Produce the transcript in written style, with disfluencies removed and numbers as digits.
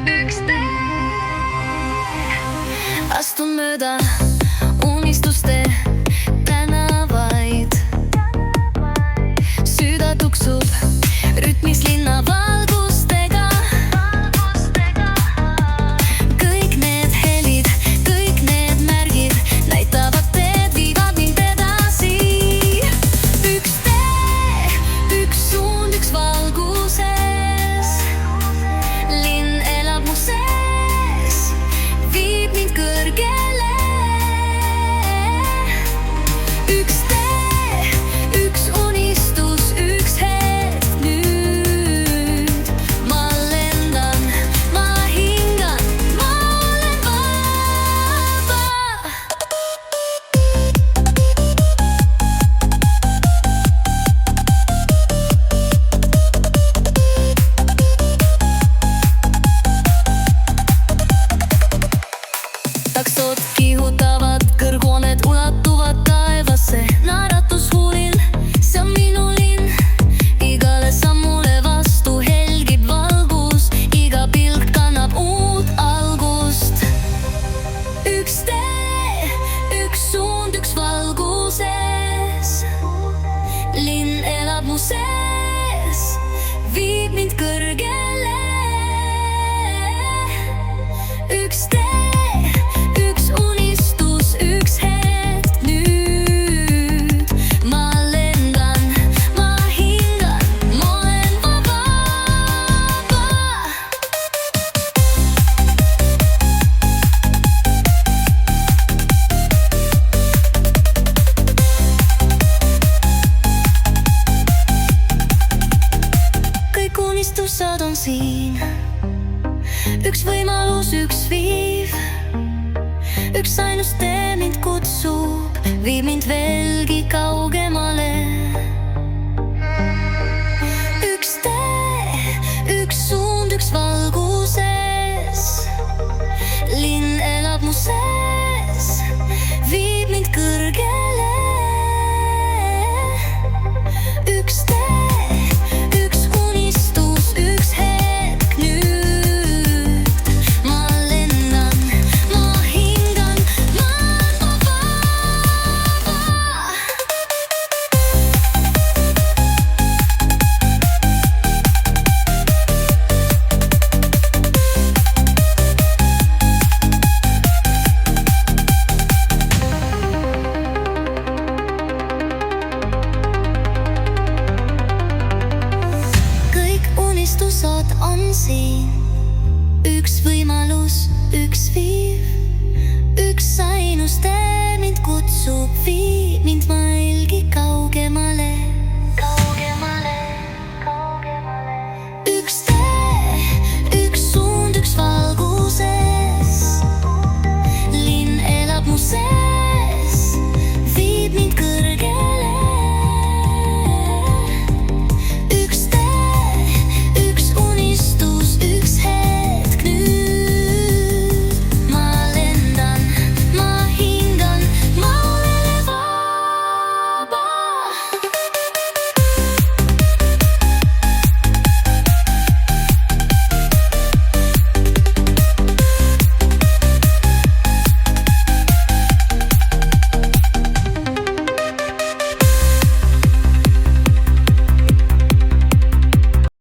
üks tee. Astun mööda unistuste tänavaid. Süda tuksub rütmis linna valgustega. Kõik need helid, kõik need märgid näitavad teed, viivad mind edasi. Üks tee, üks suund, üks valguses. Linn elab mu sees, viib mind kõrgele. Üks tee, üks unistus, üks hetk nüüd. Ma lendan, ma hingan, ma olen vaba. Taksod kihutavad, kõrghooned ulatuvad taevasse. Naeratushuulil, see on minu linn. Igale sammule vastu helgib valgus, iga pilk kannab uut algust. Üks tee, üks suund, üks valguses. Linn elab mu sees, viib mind kõrgele. Üks tee, üks unistus, üks hetk nüüd. Ma lendan, ma hingan, ma olen vaba. Kõik unistused on siin. Üks võimalus, üks viiv. Üks ainus tee mind kutsub, viib mind veelgi kaugemale. Üks tee, üks suund, üks valguses. Linn elab mu sees, viib mind kõrgele. Üks tee, üks unistus, üks hetk nüüd. Ma lendan, ma hingan, ma olen vaba. Kõik unistused on siin. Üks võimalus, üks viiv. Üks ainus tee mind kutsub, viib mind ma